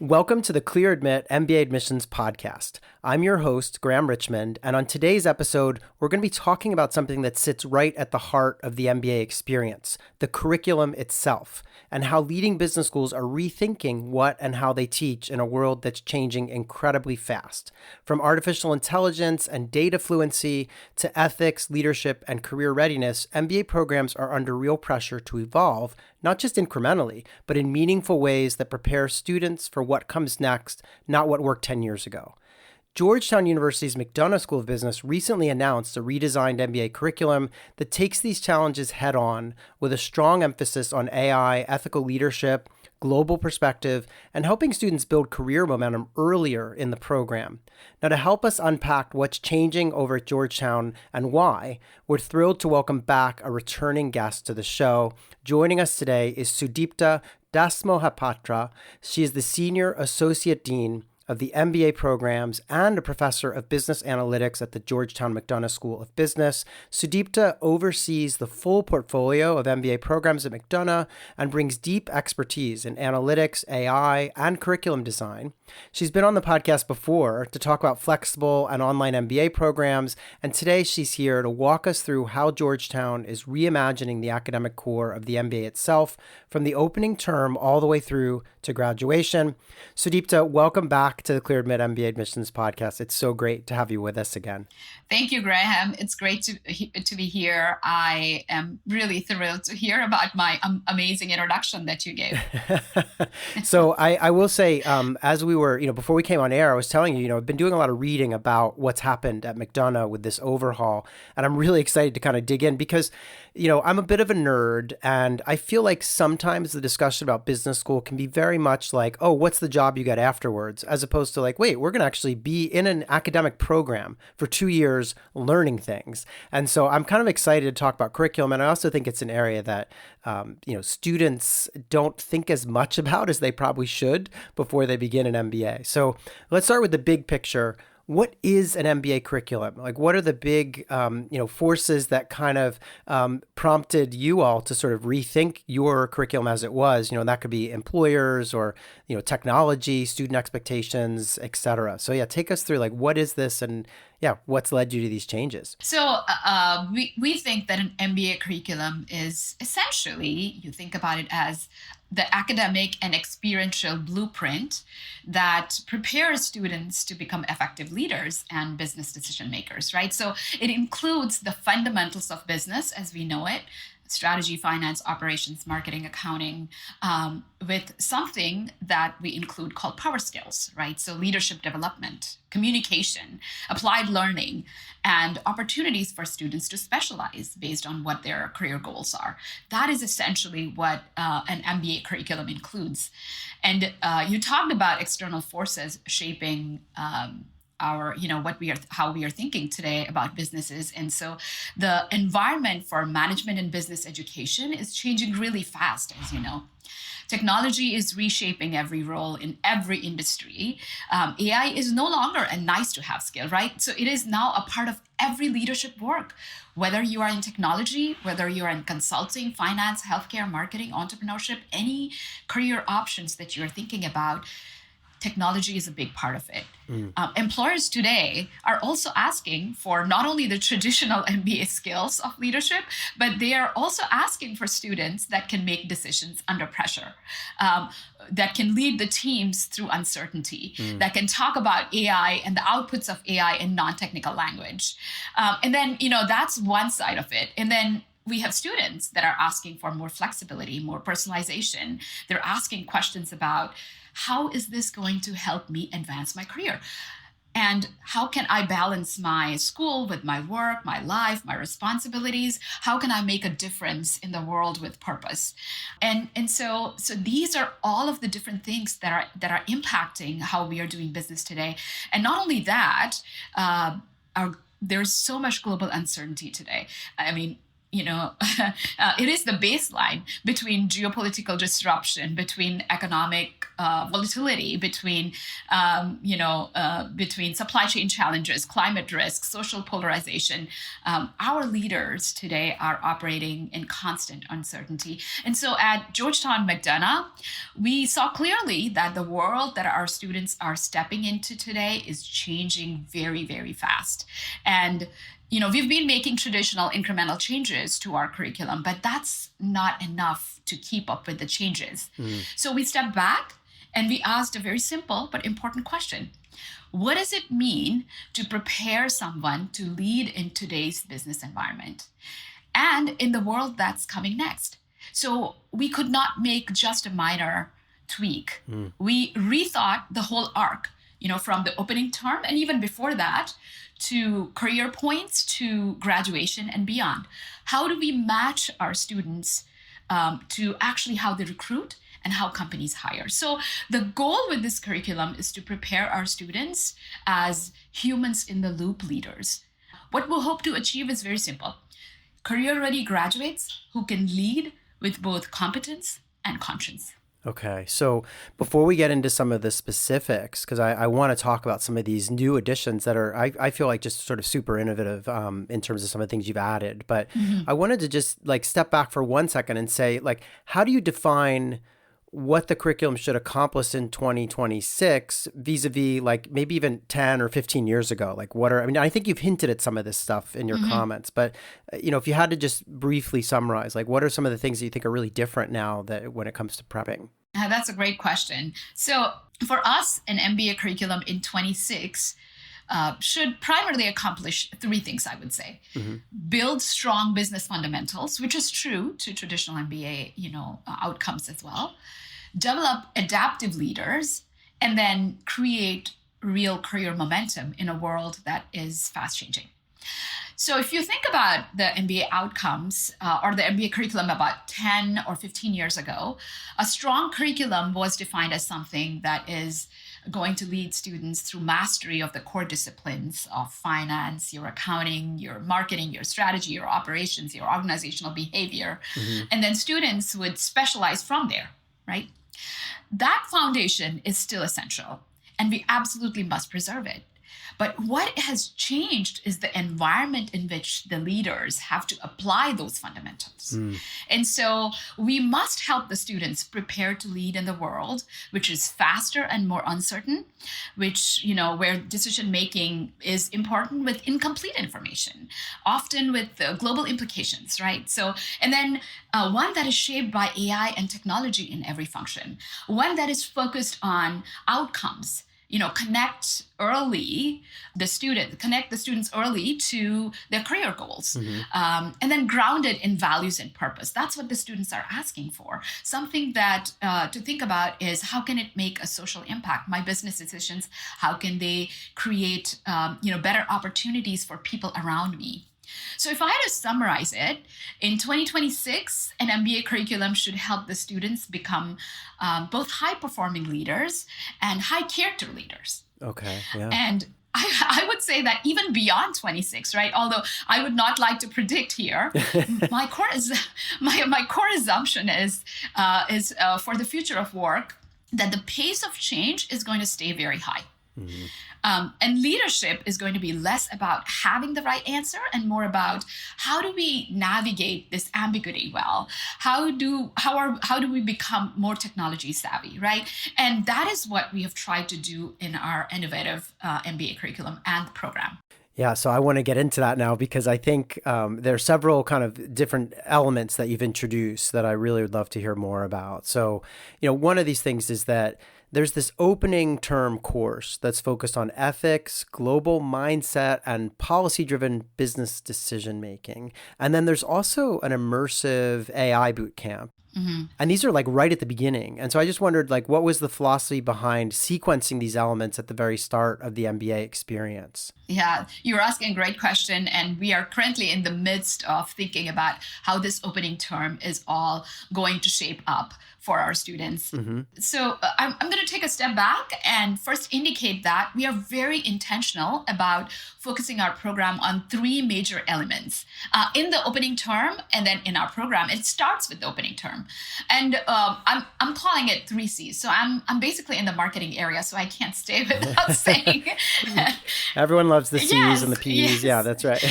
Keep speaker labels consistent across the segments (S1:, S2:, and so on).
S1: Welcome to the Clear Admit MBA Admissions Podcast. I'm your host, Graham Richmond, and on today's episode, we're going to be talking about something that sits right at the heart of the MBA experience, the curriculum itself, and how leading business schools are rethinking what and how they teach in a world that's changing incredibly fast. From artificial intelligence and data fluency to ethics, leadership, and career readiness, MBA programs are under real pressure to evolve, not just incrementally, but in meaningful ways that prepare students for what comes next, not what worked 10 years ago. Georgetown University's McDonough School of Business recently announced a redesigned MBA curriculum that takes these challenges head on with a strong emphasis on AI, ethical leadership, global perspective, and helping students build career momentum earlier in the program. Now, to help us unpack what's changing over at Georgetown and why, we're thrilled to welcome back a returning guest to the show. Joining us today is Sudipta Dasmohapatra. She is the Senior Associate Dean of the MBA programs and a professor of business analytics at the Georgetown McDonough School of Business. Sudipta oversees the full portfolio of MBA programs at McDonough and brings deep expertise in analytics, AI, and curriculum design. She's been on the podcast before to talk about flexible and online MBA programs, and today she's here to walk us through how Georgetown is reimagining the academic core of the MBA itself, from the opening term all the way through to graduation. Sudipta, welcome back to the Clear Admit MBA Admissions Podcast. It's so great to have you with us again.
S2: Thank you, Graham. It's great to be here. I am really thrilled to hear about my amazing introduction that you gave.
S1: So I will say, as we were, before we came on air, I was telling you, I've been doing a lot of reading about what's happened at McDonough with this overhaul, and I'm really excited to kind of dig in because, I'm a bit of a nerd, and I feel like sometimes the discussion about business school can be very much like, oh, what's the job you get afterwards? As opposed to like, wait, we're going to actually be in an academic program for 2 years learning things. And so I'm kind of excited to talk about curriculum. And I also think it's an area that, students don't think as much about as they probably should before they begin an MBA. So let's start with the big picture. What is an MBA curriculum? Like, what are the big, forces that kind of prompted you all to sort of rethink your curriculum as it was? That could be employers or, technology, student expectations, et cetera. So yeah, take us through like, what is this and what's led you to these changes?
S2: So we think that an MBA curriculum is essentially, you think about it as the academic and experiential blueprint that prepares students to become effective leaders and business decision makers, right? So it includes the fundamentals of business as we know it, strategy, finance, operations, marketing, accounting, with something that we include called power skills, right? So leadership development, communication, applied learning, and opportunities for students to specialize based on what their career goals are. That is essentially what an MBA curriculum includes. And you talked about external forces shaping how we are thinking today about businesses. And so the environment for management and business education is changing really fast, as you know. Technology is reshaping every role in every industry. AI is no longer a nice to have skill, right? So it is now a part of every leadership work, whether you are in technology, whether you're in consulting, finance, healthcare, marketing, entrepreneurship, any career options that you're thinking about. Technology is a big part of it. Employers today are also asking for not only the traditional MBA skills of leadership, but they are also asking for students that can make decisions under pressure, that can lead the teams through uncertainty, that can talk about AI and the outputs of AI in non-technical language. And then, that's one side of it. And then we have students that are asking for more flexibility, more personalization. They're asking questions about, how is this going to help me advance my career? And how can I balance my school with my work, my life, my responsibilities? How can I make a difference in the world with purpose? And so these are all of the different things that are impacting how we are doing business today. And not only that, there's so much global uncertainty today. I mean, it is the baseline between geopolitical disruption, between economic volatility, between supply chain challenges, climate risk, social polarization. Our leaders today are operating in constant uncertainty. And so at Georgetown McDonough, we saw clearly that the world that our students are stepping into today is changing very, very fast. And we've been making traditional incremental changes to our curriculum, but that's not enough to keep up with the changes. So we stepped back and we asked a very simple but important question. What does it mean to prepare someone to lead in today's business environment and in the world that's coming next? So we could not make just a minor tweak. We rethought the whole arc, from the opening term and even before that, to career points, to graduation and beyond. How do we match our students to actually how they recruit and how companies hire? So the goal with this curriculum is to prepare our students as humans in the loop leaders. What we'll hope to achieve is very simple. Career-ready graduates who can lead with both competence and conscience.
S1: Okay. So before we get into some of the specifics, because I want to talk about some of these new additions that are, I feel like just sort of super innovative in terms of some of the things you've added. But I wanted to just step back for 1 second and say, how do you define what the curriculum should accomplish in 2026 vis-a-vis maybe even 10 or 15 years ago? I think you've hinted at some of this stuff in your comments, but if you had to just briefly summarize, what are some of the things that you think are really different now that when it comes to prepping?
S2: That's a great question. So for us, an MBA curriculum in 26 should primarily accomplish three things, I would say. Build strong business fundamentals, which is true to traditional MBA, outcomes as well. Develop adaptive leaders, and then create real career momentum in a world that is fast changing. So if you think about the MBA outcomes or the MBA curriculum about 10 or 15 years ago, a strong curriculum was defined as something that is going to lead students through mastery of the core disciplines of finance, your accounting, your marketing, your strategy, your operations, your organizational behavior. And then students would specialize from there, right? That foundation is still essential, and we absolutely must preserve it. But what has changed is the environment in which the leaders have to apply those fundamentals. And so we must help the students prepare to lead in the world, which is faster and more uncertain, which, where decision-making is important with incomplete information, often with global implications, right? So, and then one that is shaped by AI and technology in every function, one that is focused on outcomes, connect the students early to their career goals, and then grounded in values and purpose. That's what the students are asking for. Something that to think about is, how can it make a social impact? My business decisions, how can they create better opportunities for people around me? So if I had to summarize it, in 2026, an MBA curriculum should help the students become both high-performing leaders and high-character leaders.
S1: Okay, yeah.
S2: And I would say that even beyond 26, right? Although I would not like to predict here, my core assumption is for the future of work that the pace of change is going to stay very high. And leadership is going to be less about having the right answer and more about how do we navigate this ambiguity well? How do we become more technology savvy, right? And that is what we have tried to do in our innovative MBA curriculum and program.
S1: Yeah, so I want to get into that now because I think there are several kind of different elements that you've introduced that I really would love to hear more about. So, one of these things is that there's this opening term course that's focused on ethics, global mindset, and policy-driven business decision-making. And then there's also an immersive AI boot camp. And these are right at the beginning. And so I just wondered, what was the philosophy behind sequencing these elements at the very start of the MBA experience?
S2: Yeah, you're asking a great question. And we are currently in the midst of thinking about how this opening term is all going to shape up for our students. So I'm going to take a step back and first indicate that we are very intentional about focusing our program on three major elements. In the opening term and then in our program, it starts with the opening term. And I'm calling it 3Cs. So I'm basically in the marketing area, so I can't stay without saying.
S1: Everyone loves the C's
S2: Yes,
S1: and the P's.
S2: yes.
S1: Yeah, that's right.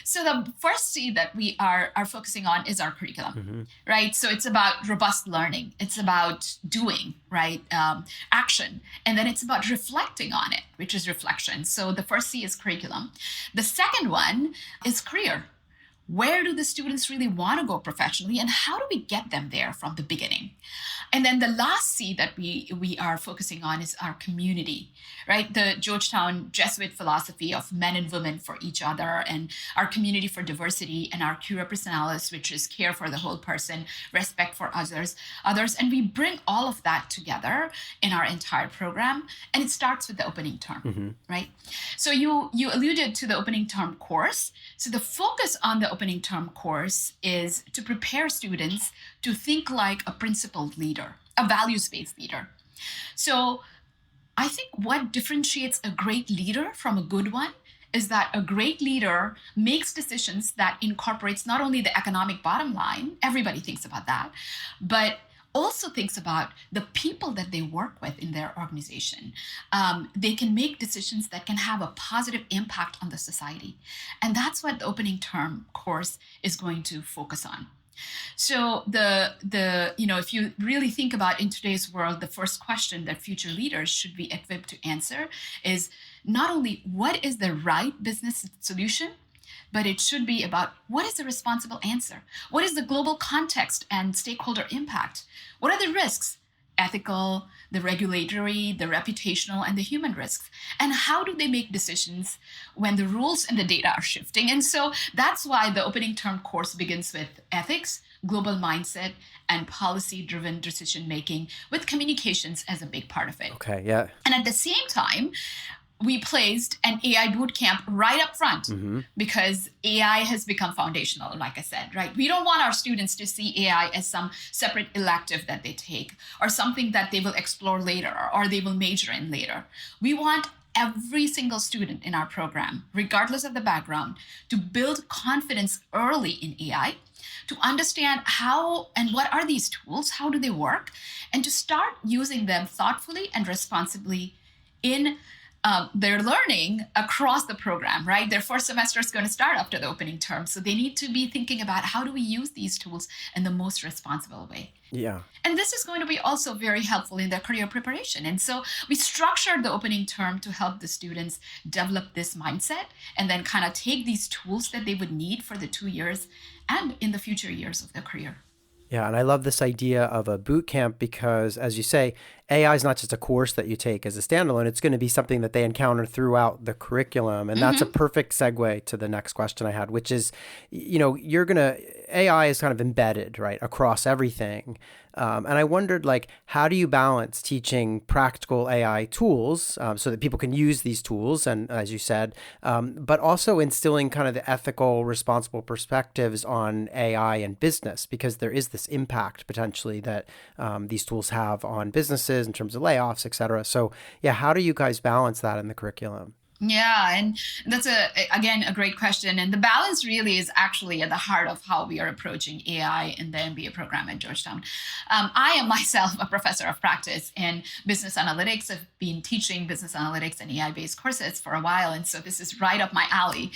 S2: So the first C that we are focusing on is our curriculum, right? So it's about robust learning. It's about doing, right? Action. And then it's about reflecting on it, which is reflection. So the first C is curriculum. The second one is career. Where do the students really want to go professionally, and how do we get them there from the beginning? And then the last C that we are focusing on is our community, right? The Georgetown Jesuit philosophy of men and women for each other, and our community for diversity, and our cura personalis, which is care for the whole person, respect for others. And we bring all of that together in our entire program, and it starts with the opening term, right? So you alluded to the opening term course. So the focus on the opening term course is to prepare students to think like a principled leader, a values-based leader. So I think what differentiates a great leader from a good one is that a great leader makes decisions that incorporates not only the economic bottom line, everybody thinks about that, but also thinks about the people that they work with in their organization. They can make decisions that can have a positive impact on the society. And that's what the opening term course is going to focus on. So if you really think about in today's world, the first question that future leaders should be equipped to answer is not only what is the right business solution, but it should be about what is the responsible answer? What is the global context and stakeholder impact? What are the risks? Ethical, the regulatory, the reputational, and the human risks. And how do they make decisions when the rules and the data are shifting? And so that's why the opening term course begins with ethics, global mindset, and policy-driven decision-making, with communications as a big part of it.
S1: Okay, yeah.
S2: And at the same time, we placed an AI bootcamp right up front because AI has become foundational, like I said, right? We don't want our students to see AI as some separate elective that they take or something that they will explore later or they will major in later. We want every single student in our program, regardless of the background, to build confidence early in AI, to understand how and what are these tools, how do they work, and to start using them thoughtfully and responsibly in their learning across the program, right? Their first semester is going to start after the opening term. So they need to be thinking about how do we use these tools in the most responsible way.
S1: Yeah.
S2: And this is going to be also very helpful in their career preparation. And so we structured the opening term to help the students develop this mindset and then kind of take these tools that they would need for the 2 years and in the future years of their career.
S1: Yeah, and I love this idea of a boot camp because, as you say, AI is not just a course that you take as a standalone. It's going to be something that they encounter throughout the curriculum. And that's a perfect segue to the next question I had, which is, AI is kind of embedded, right, across everything. And I wondered, how do you balance teaching practical AI tools so that people can use these tools, and as you said, but also instilling kind of the ethical, responsible perspectives on AI and business, because there is this impact potentially that these tools have on businesses in terms of layoffs, et cetera. So yeah, how do you guys balance that in the curriculum?
S2: Yeah, and that's again a great question. And the balance really is actually at the heart of how we are approaching AI in the MBA program at Georgetown. I am myself a professor of practice in business analytics. I've been teaching business analytics and AI-based courses for a while, and so this is right up my alley.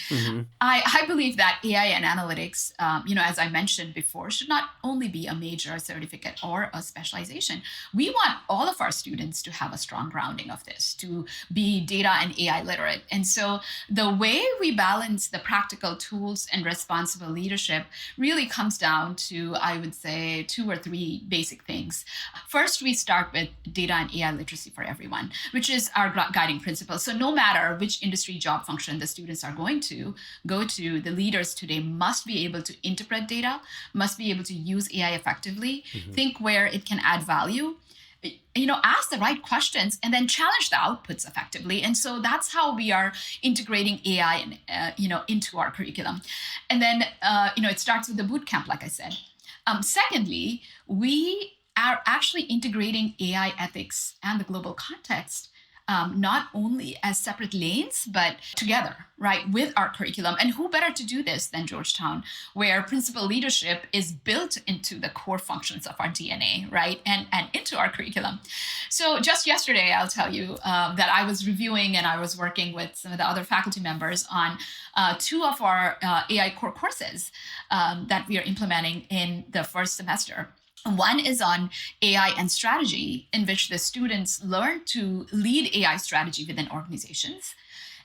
S2: I believe that AI and analytics, as I mentioned before, should not only be a major certificate or a specialization. We want all of our students to have a strong grounding of this, to be data and AI literate. And so the way we balance the practical tools and responsible leadership really comes down to, I would say, 2 or 3 basic things. First, we start with data and AI literacy for everyone, which is our guiding principle. So no matter which industry job function the students are going to go to, the leaders today must be able to interpret data, must be able to use AI effectively, think where it can add value, ask the right questions, and then challenge the outputs effectively. And so that's how we are integrating AI, into our curriculum. And then, it starts with the boot camp, like I said. Secondly, we are actually integrating AI ethics and the global context, not only as separate lanes, but together, right, with our curriculum. And who better to do this than Georgetown, where principal leadership is built into the core functions of our DNA, right, and into our curriculum. So just yesterday, I'll tell you that I was reviewing and I was working with some of the other faculty members on two of our AI core courses that we are implementing in the first semester. One is on AI and strategy, in which the students learn to lead AI strategy within organizations.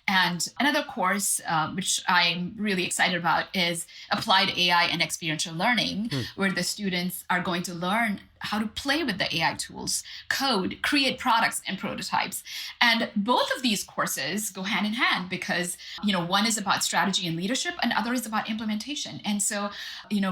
S2: And another course, which I'm really excited about, is applied AI and experiential learning, where the students are going to learn how to play with the AI tools, code, create products and prototypes. And both of these courses go hand in hand because, one is about strategy and leadership and other is about implementation. And so,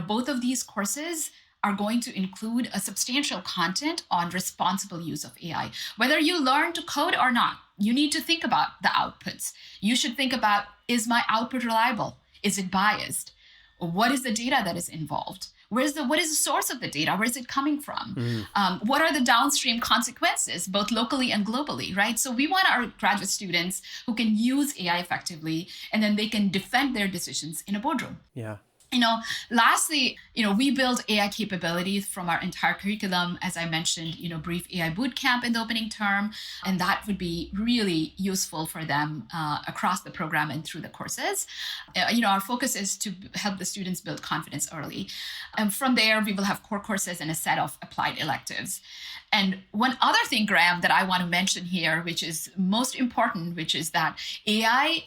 S2: both of these courses are going to include a substantial content on responsible use of AI. Whether you learn to code or not, you need to think about the outputs. You should think about, is my output reliable? Is it biased? What is the data that is involved? What is the source of the data? Where is it coming from? What are the downstream consequences, both locally and globally, right? So we want our graduate students who can use AI effectively, and then they can defend their decisions in a boardroom.
S1: Yeah.
S2: Lastly, we build AI capabilities from our entire curriculum. As I mentioned, brief AI bootcamp in the opening term, and that would be really useful for them across the program and through the courses. Our focus is to help the students build confidence early. And from there, we will have core courses and a set of applied electives. And one other thing, Graham, that I want to mention here, which is most important, which is that AI,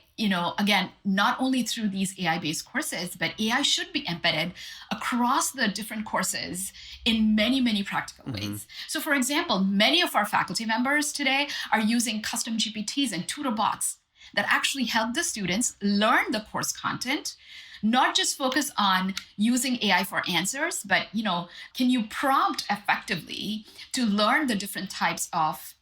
S2: again, not only through these AI-based courses, but AI should be embedded across the different courses in many, many practical ways. So for example, many of our faculty members today are using custom GPTs and tutor bots that actually help the students learn the course content, not just focus on using AI for answers, but can you prompt effectively to learn the different types of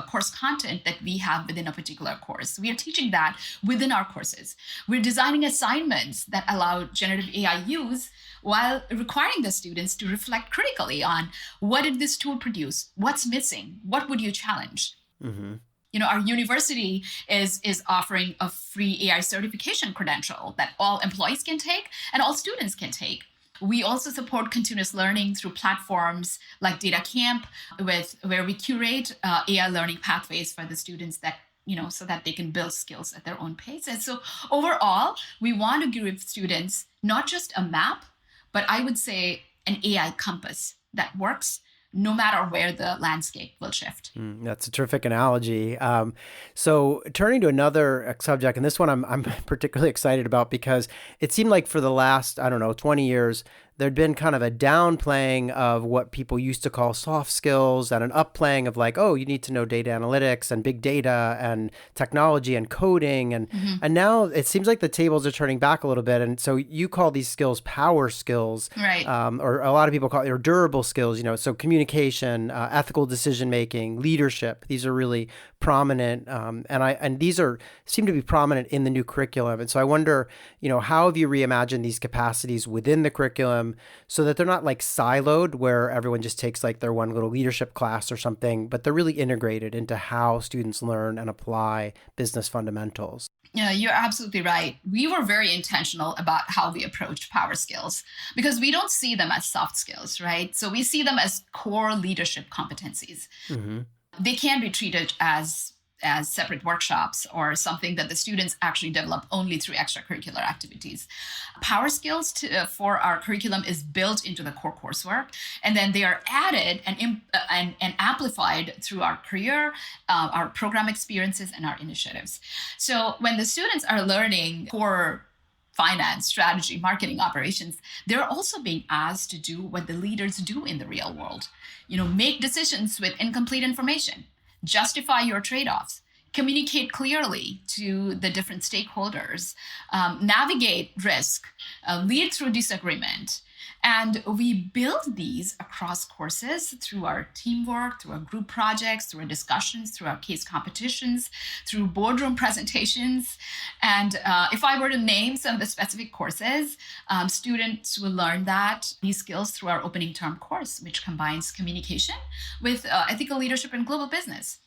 S2: course content that we have within a particular course? We are teaching that within our courses. We're designing assignments that allow generative AI use while requiring the students to reflect critically on, what did this tool produce? What's missing? What would you challenge? Our university is offering a free AI certification credential that all employees can take and all students can take. We also support continuous learning through platforms like Data Camp, where we curate AI learning pathways for the students that so that they can build skills at their own pace. And so overall, we want to give students not just a map, but I would say an AI compass that works no matter where the landscape will shift.
S1: That's a terrific analogy. So turning to another subject, and this one I'm particularly excited about because it seemed like for the last, 20 years, there'd been kind of a downplaying of what people used to call soft skills and an upplaying of like, oh, you need to know data analytics and big data and technology and coding. And now it seems like the tables are turning back a little bit. And so you call these skills power skills,
S2: right?
S1: Or a lot of people call it durable skills, so communication, ethical decision-making, leadership. These are really prominent. And these seem to be prominent in the new curriculum. And so I wonder, how have you reimagined these capacities within the curriculum so that they're not like siloed where everyone just takes like their one little leadership class or something, but they're really integrated into how students learn and apply business fundamentals?
S2: Yeah, you're absolutely right. We were very intentional about how we approached power skills because we don't see them as soft skills, right? So we see them as core leadership competencies. They can be treated as separate workshops or something that the students actually develop only through extracurricular activities. Power skills for our curriculum is built into the core coursework, and then they are added and amplified through our career, our program experiences, and our initiatives. So when the students are learning core finance, strategy, marketing, operations, they're also being asked to do what the leaders do in the real world. Make decisions with incomplete information, justify your trade-offs, communicate clearly to the different stakeholders, navigate risk, lead through disagreement, And we build these across courses through our teamwork, through our group projects, through our discussions, through our case competitions, through boardroom presentations. And if I were to name some of the specific courses, students will learn these skills through our opening term course, which combines communication with ethical leadership and global business.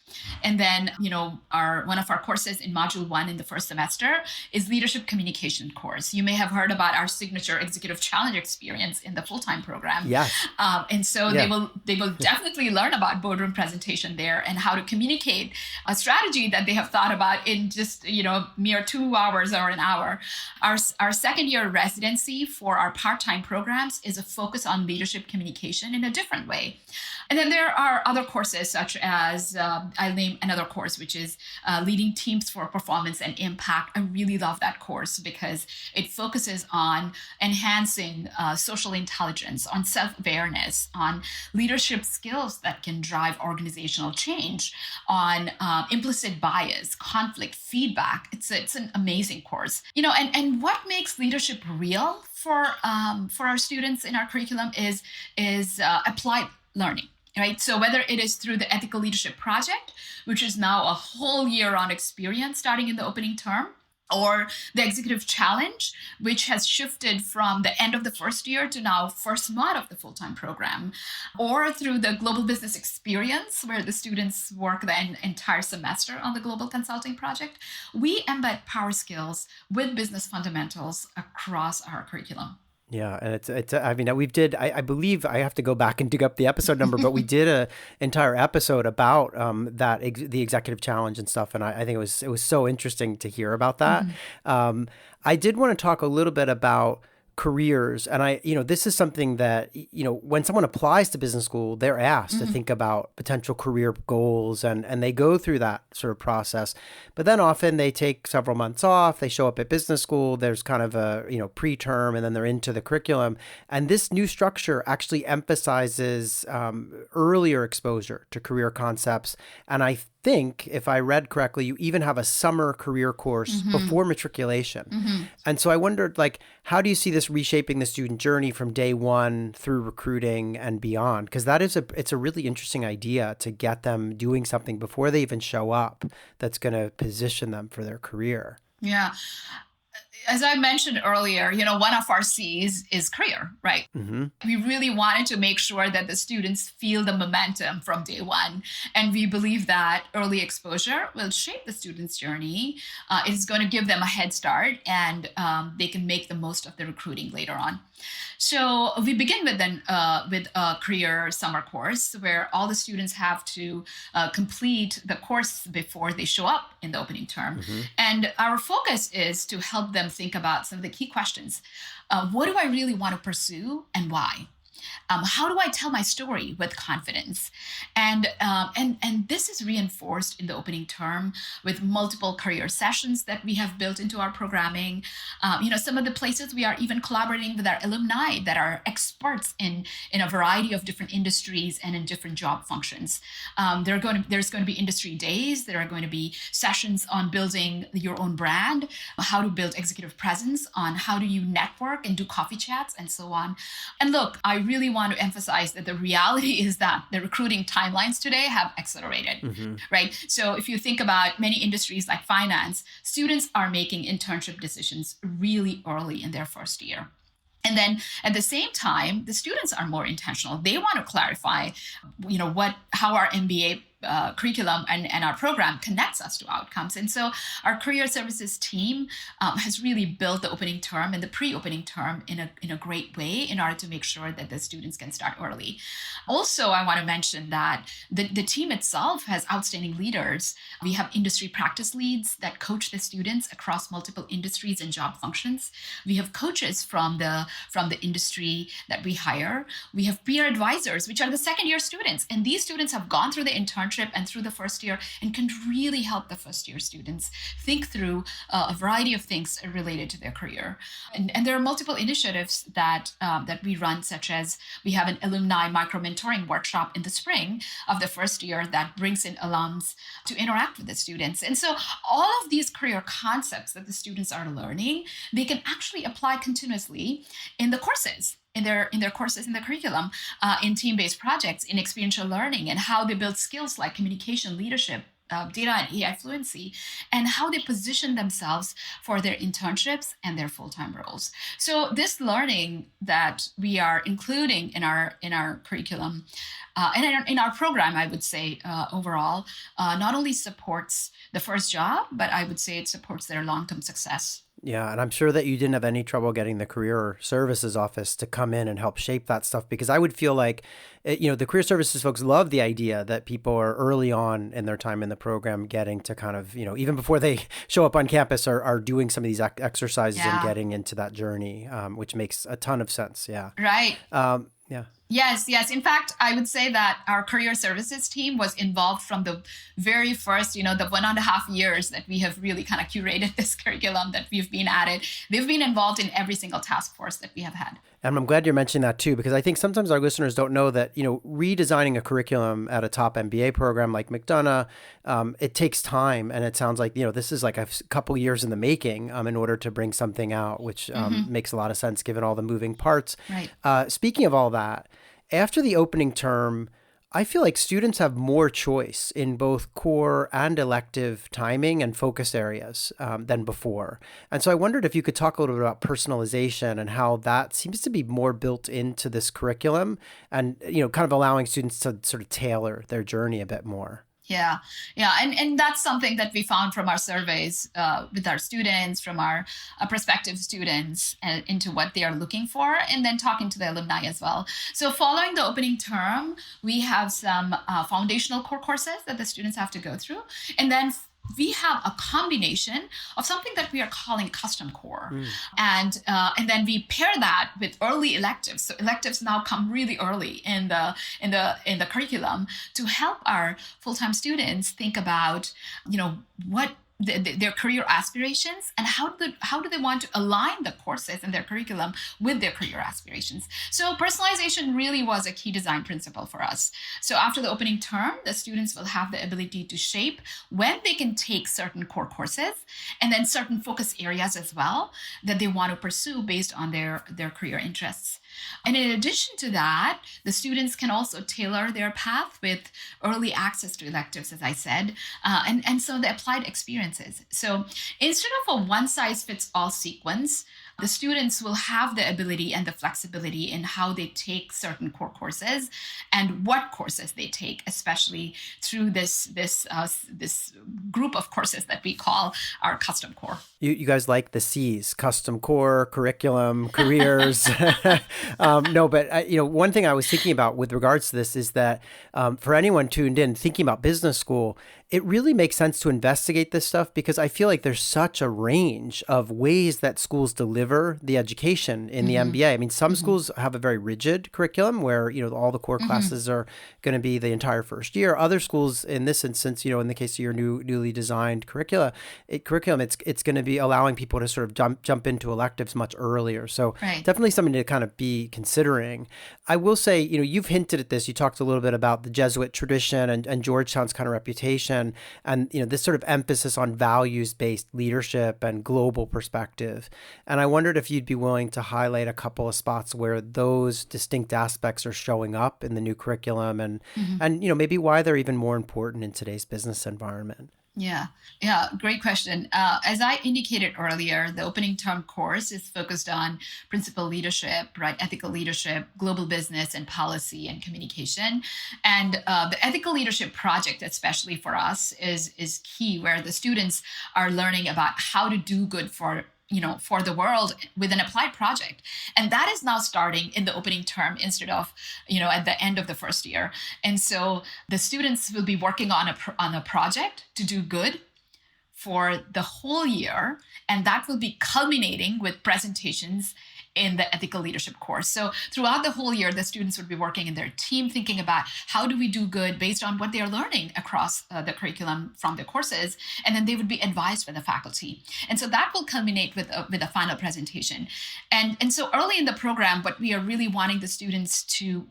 S2: And then, one of our courses in Module 1 in the first semester is Leadership Communication course. You may have heard about our signature Executive Challenge experience in the full-time program.
S1: Yes.
S2: And so they will definitely learn about boardroom presentation there and how to communicate a strategy that they have thought about in just, mere 2 hours or an hour. Our second year residency for our part-time programs is a focus on leadership communication in a different way. And then there are other courses such as, I'll name another course, which is Leading Teams for Performance and Impact. I really love that course because it focuses on enhancing social intelligence, on self-awareness, on leadership skills that can drive organizational change, on implicit bias, conflict, feedback. It's an amazing course. And what makes leadership real for our students in our curriculum is applied learning. Right. So whether it is through the Ethical Leadership Project, which is now a whole year-round experience starting in the opening term, or the Executive Challenge, which has shifted from the end of the first year to now first mod of the full-time program, or through the Global Business Experience, where the students work the entire semester on the Global Consulting Project, we embed power skills with business fundamentals across our curriculum.
S1: Yeah. And I believe I have to go back and dig up the episode number, but we did an entire episode about the Executive Challenge and stuff. And I think it was so interesting to hear about that. Mm-hmm. I did want to talk a little bit about careers. And this is something that, when someone applies to business school, they're asked to think about potential career goals and they go through that sort of process. But then often they take several months off, they show up at business school, there's kind of a, pre-term, and then they're into the curriculum. And this new structure actually emphasizes earlier exposure to career concepts. And I think, if I read correctly, you even have a summer career course before matriculation. Mm-hmm. And so I wondered, how do you see this reshaping the student journey from day one through recruiting and beyond? Because it's a really interesting idea to get them doing something before they even show up that's going to position them for their career.
S2: Yeah. As I mentioned earlier, one of our C's is career, right? Mm-hmm. We really wanted to make sure that the students feel the momentum from day one. And we believe that early exposure will shape the student's journey. It's going to give them a head start and they can make the most of the recruiting later on. So we begin with a career summer course where all the students have to complete the course before they show up in the opening term. Mm-hmm. And our focus is to help them think about some of the key questions. What do I really want to pursue and why? How do I tell my story with confidence? And this is reinforced in the opening term with multiple career sessions that we have built into our programming. Some of the places we are even collaborating with our alumni that are experts in a variety of different industries and in different job functions. There's going to be industry days. There are going to be sessions on building your own brand, how to build executive presence, on how do you network and do coffee chats and so on. And look, I really want to emphasize that the reality is that the recruiting timelines today have accelerated, right? So if you think about many industries like finance, students are making internship decisions really early in their first year. And then at the same time, the students are more intentional. They want to clarify, how our MBA curriculum and our program connects us to outcomes. And so our career services team has really built the opening term and the pre-opening term in a great way in order to make sure that the students can start early. Also, I want to mention that the team itself has outstanding leaders. We have industry practice leads that coach the students across multiple industries and job functions. We have coaches from the industry that we hire. We have peer advisors, which are the second year students. And these students have gone through the internship and through the first year and can really help the first year students think through a variety of things related to their career. And there are multiple initiatives that we run, such as we have an alumni micro-mentoring workshop in the spring of the first year that brings in alums to interact with the students. And so all of these career concepts that the students are learning, they can actually apply continuously in the courses. in their courses in the curriculum, in team-based projects, in experiential learning, and how they build skills like communication, leadership, data and AI fluency, and how they position themselves for their internships and their full-time roles. So this learning that we are including in our curriculum and in our program, I would say overall, not only supports the first job, but I would say it supports their long-term success.
S1: Yeah, and I'm sure that you didn't have any trouble getting the career services office to come in and help shape that stuff, because I would feel like, the career services folks love the idea that people are early on in their time in the program getting to kind of, even before they show up on campus, are doing some of these exercises and getting into that journey, which makes a ton of sense. Yeah.
S2: Right.
S1: Yeah.
S2: Yes. In fact, I would say that our career services team was involved from the very first, the 1.5 years that we have really kind of curated this curriculum, that we've been at it. They've been involved in every single task force that we have had.
S1: And I'm glad you're mentioning that too, because I think sometimes our listeners don't know that, redesigning a curriculum at a top MBA program like McDonough, it takes time. And it sounds like, this is like a couple years in the making in order to bring something out, which makes a lot of sense given all the moving parts.
S2: Right.
S1: Speaking of all that, after the opening term, I feel like students have more choice in both core and elective timing and focus areas than before. And so I wondered if you could talk a little bit about personalization and how that seems to be more built into this curriculum and, kind of allowing students to sort of tailor their journey a bit more.
S2: Yeah. And that's something that we found from our surveys with our students, from our prospective students, into what they are looking for, and then talking to the alumni as well. So following the opening term, we have some foundational core courses that the students have to go through. And then we have a combination of something that we are calling custom core. And then we pair that with early electives. So electives now come really early in the curriculum to help our full-time students think about, what their career aspirations and how do they want to align the courses in their curriculum with their career aspirations. So personalization really was a key design principle for us. So after the opening term, the students will have the ability to shape when they can take certain core courses and then certain focus areas as well that they want to pursue based on their career interests. And in addition to that, the students can also tailor their path with early access to electives, as I said, and so the applied experiences. So instead of a one-size-fits-all sequence, the students will have the ability and the flexibility in how they take certain core courses and what courses they take, especially through this group of courses that we call our custom core.
S1: You guys like the C's: custom core, curriculum, careers. No, but one thing I was thinking about with regards to this is that for anyone tuned in thinking about business school, it really makes sense to investigate this stuff, because I feel like there's such a range of ways that schools deliver the education in the MBA. I mean, some schools have a very rigid curriculum where, all the core classes are going to be the entire first year. Other schools, in this instance, in the case of your newly designed curriculum, it's going to be allowing people to sort of jump into electives much earlier. So definitely something to kind of be considering. I will say, you've hinted at this. You talked a little bit about the Jesuit tradition and Georgetown's kind of reputation. And this sort of emphasis on values-based leadership and global perspective. And I wondered if you'd be willing to highlight a couple of spots where those distinct aspects are showing up in the new curriculum and maybe why they're even more important in today's business environment.
S2: Yeah, great question. As I indicated earlier, the opening term course is focused on principal leadership, right? Ethical leadership, global business and policy and communication. And the ethical leadership project, especially for us, is key, where the students are learning about how to do good for the world with an applied project. And that is now starting in the opening term instead of, at the end of the first year. And so the students will be working on a project to do good for the whole year. And that will be culminating with presentations in the ethical leadership course. So throughout the whole year, the students would be working in their team, thinking about how do we do good based on what they are learning across the curriculum from the courses, and then they would be advised by the faculty. And so that will culminate with a final presentation. And so early in the program, what we are really wanting the students to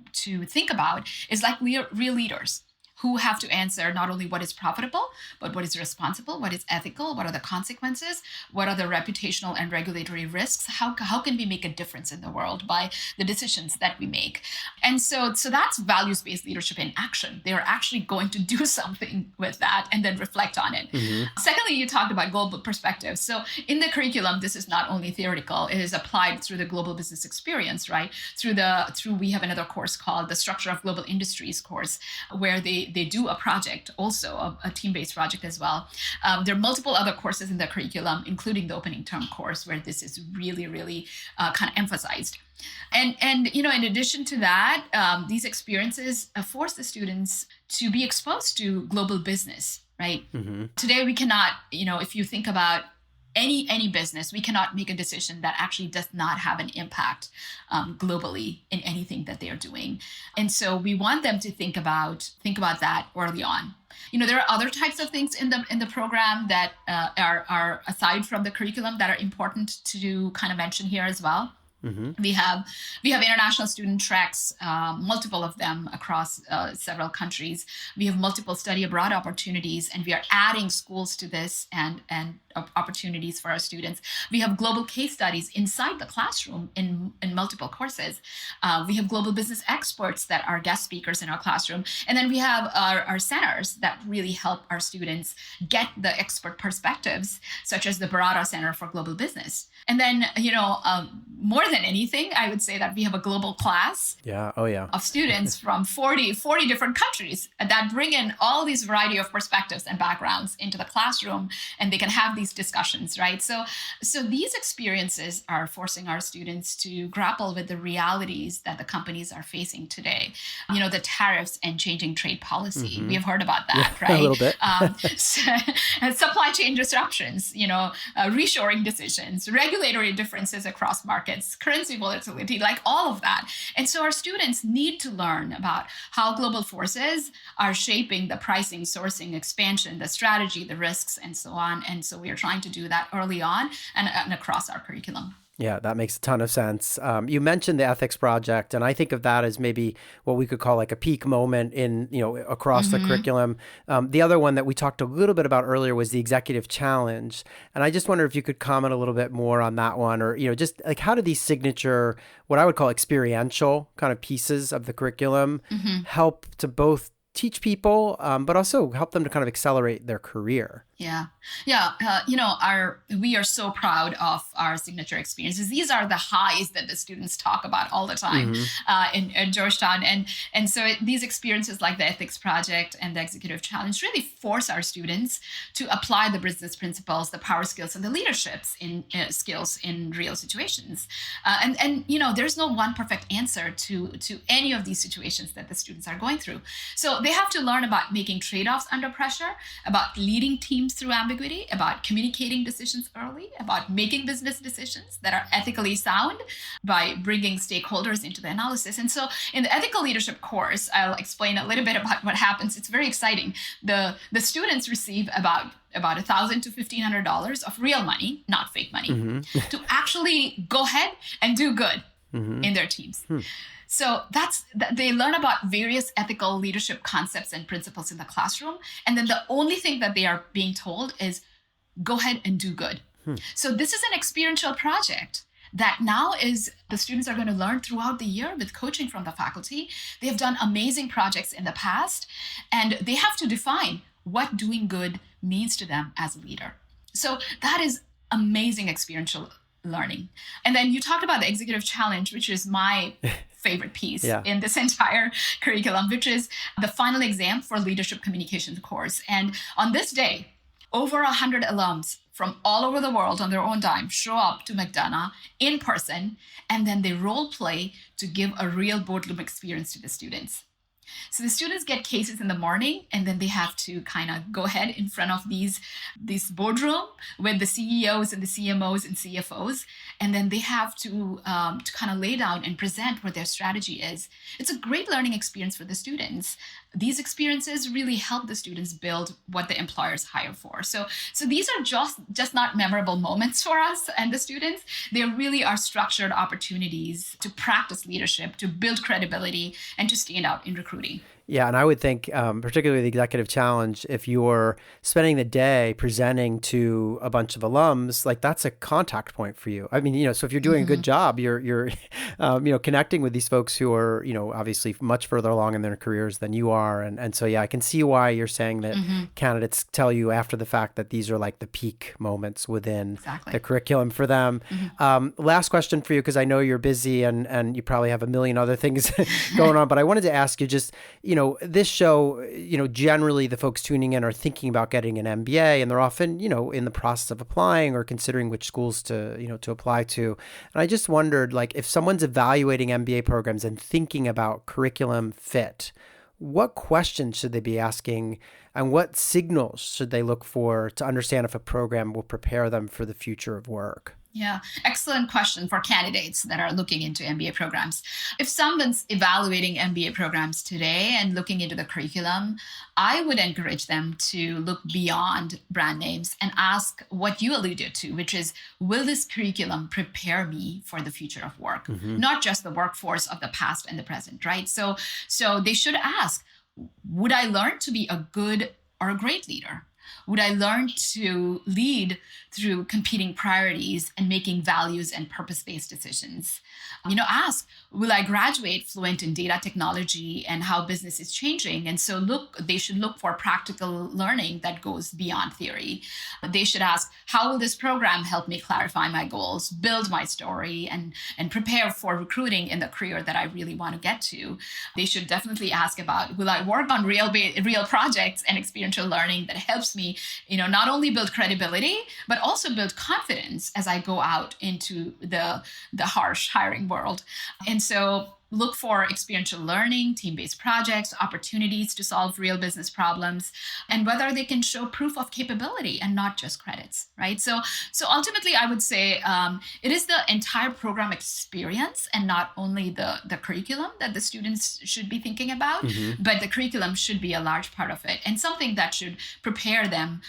S2: think about is like we are real leaders who have to answer not only what is profitable, but what is responsible, what is ethical, what are the consequences, what are the reputational and regulatory risks, how can we make a difference in the world by the decisions that we make. And so that's values-based leadership in action. They're actually going to do something with that and then reflect on it. Secondly, you talked about global perspective. So in the curriculum, this is not only theoretical, it is applied through the global business experience, right? We have another course called the Structure of Global Industries course, where they do a project, also a team-based project as well. There are multiple other courses in the curriculum, including the opening term course, where this is really, really kind of emphasized. And in addition to that, these experiences force the students to be exposed to global business, right? Today, we cannot, if you think about any business, we cannot make a decision that actually does not have an impact globally in anything that they're doing. And so we want them to think about that early on. There are other types of things in the program that are aside from the curriculum that are important to kind of mention here as well. We have international student tracks, multiple of them across several countries. We have multiple study abroad opportunities, and we are adding schools to this and opportunities for our students. We have global case studies inside the classroom in multiple courses. We have global business experts that are guest speakers in our classroom. And then we have our centers that really help our students get the expert perspectives, such as the Barada Center for Global Business. And then, more than anything, I would say that we have a global class of students from 40 different countries that bring in all these variety of perspectives and backgrounds into the classroom, and they can have these discussions, right? So these experiences are forcing our students to grapple with the realities that the companies are facing today. The tariffs and changing trade policy. We have heard about that, right?
S1: A little bit.
S2: Supply chain disruptions, reshoring decisions, regulatory differences across markets, currency volatility, like all of that. And so our students need to learn about how global forces are shaping the pricing, sourcing, expansion, the strategy, the risks, and so on. And so we are trying to do that early on and across our curriculum.
S1: Yeah, that makes a ton of sense. You mentioned the ethics project, and I think of that as maybe what we could call like a peak moment in, across the curriculum. The other one that we talked a little bit about earlier was the executive challenge. And I just wonder if you could comment a little bit more on that one, or, just like how do these signature, what I would call experiential kind of pieces of the curriculum help to both teach people, but also help them to kind of accelerate their career?
S2: Yeah. We are so proud of our signature experiences. These are the highs that the students talk about all the time in Georgetown. And so these experiences like the ethics project and the executive challenge really force our students to apply the business principles, the power skills, and the leadership skills in real situations. And there's no one perfect answer to any of these situations that the students are going through. So they have to learn about making trade-offs under pressure, about leading teams through ambiguity, about communicating decisions early, about making business decisions that are ethically sound by bringing stakeholders into the analysis. And so in the ethical leadership course, I'll explain a little bit about what happens. It's very exciting. The students receive about $1,000 to $1,500 of real money, not fake money, to actually go ahead and do good in their teams. So they learn about various ethical leadership concepts and principles in the classroom. And then the only thing that they are being told is go ahead and do good. So this is an experiential project that now is the students are going to learn throughout the year with coaching from the faculty. They have done amazing projects in the past, and they have to define what doing good means to them as a leader. So that is amazing experiential learning. And then you talked about the executive challenge, which is my favorite piece in this entire curriculum, which is the final exam for leadership communications course. And on this day, over 100 alums from all over the world on their own dime show up to McDonough in person, and then they role play to give a real boardroom experience to the students. So the students get cases in the morning, and then they have to kind of go ahead in front of these boardroom with the CEOs and the CMOs and CFOs, and then they have to kind of lay down and present what their strategy is. It's a great learning experience for the students. These experiences really help the students build what the employers hire for. So these are just not memorable moments for us and the students. They really are structured opportunities to practice leadership, to build credibility, and to stand out in recruiting.
S1: Yeah, and I would think, particularly the executive challenge, if you're spending the day presenting to a bunch of alums, like that's a contact point for you. I mean, so if you're doing a good job, you're, connecting with these folks who are, obviously much further along in their careers than you are, and so yeah, I can see why you're saying that candidates tell you after the fact that these are like the peak moments within the curriculum for them. Last question for you, because I know you're busy and you probably have a million other things going on, but I wanted to ask you just, this show, generally the folks tuning in are thinking about getting an MBA, and they're often, in the process of applying or considering which schools to, to apply to. And I just wondered, like, if someone's evaluating MBA programs and thinking about curriculum fit, what questions should they be asking, and what signals should they look for to understand if a program will prepare them for the future of work?
S2: Yeah, excellent question for candidates that are looking into MBA programs. If someone's evaluating MBA programs today and looking into the curriculum, I would encourage them to look beyond brand names and ask what you alluded to, which is, will this curriculum prepare me for the future of work? Not just the workforce of the past and the present, right? So they should ask, would I learn to be a good or a great leader? Would I learn to lead through competing priorities and making values and purpose-based decisions? Ask, will I graduate fluent in data technology and how business is changing? And so they should look for practical learning that goes beyond theory. They should ask, how will this program help me clarify my goals, build my story, and prepare for recruiting in the career that I really want to get to? They should definitely ask about, will I work on real projects and experiential learning that helps me, not only build credibility, but also build confidence as I go out into the harsh hiring world. And so look for experiential learning, team-based projects, opportunities to solve real business problems, and whether they can show proof of capability and not just credits, right? So ultimately, I would say it is the entire program experience and not only the curriculum that the students should be thinking about, but the curriculum should be a large part of it and something that should prepare them,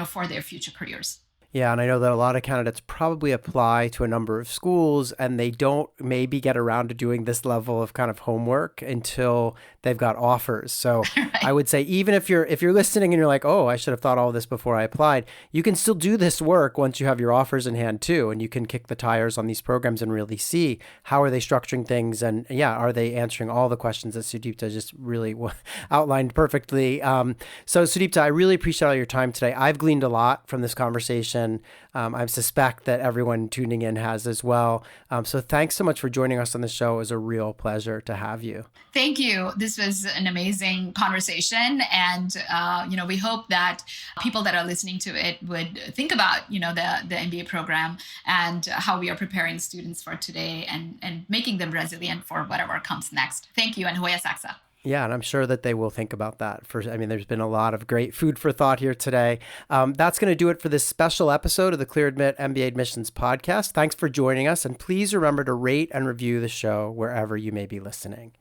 S2: for their future careers.
S1: Yeah, and I know that a lot of candidates probably apply to a number of schools and they don't maybe get around to doing this level of kind of homework until they've got offers. So right. I would say even if you're listening and you're like, oh, I should have thought all this before I applied, you can still do this work once you have your offers in hand too, and you can kick the tires on these programs and really see how are they structuring things, and are they answering all the questions that Sudipta just really outlined perfectly. So Sudipta, I really appreciate all your time today. I've gleaned a lot from this conversation. I suspect that everyone tuning in has as well. So thanks so much for joining us on the show. It was a real pleasure to have you.
S2: Thank you. This was an amazing conversation. And, we hope that people that are listening to it would think about, the MBA program and how we are preparing students for today and making them resilient for whatever comes next. Thank you, and Hoya Saksa.
S1: Yeah, and I'm sure that they will think about that. There's been a lot of great food for thought here today. That's going to do it for this special episode of the Clear Admit MBA Admissions podcast. Thanks for joining us, and please remember to rate and review the show wherever you may be listening.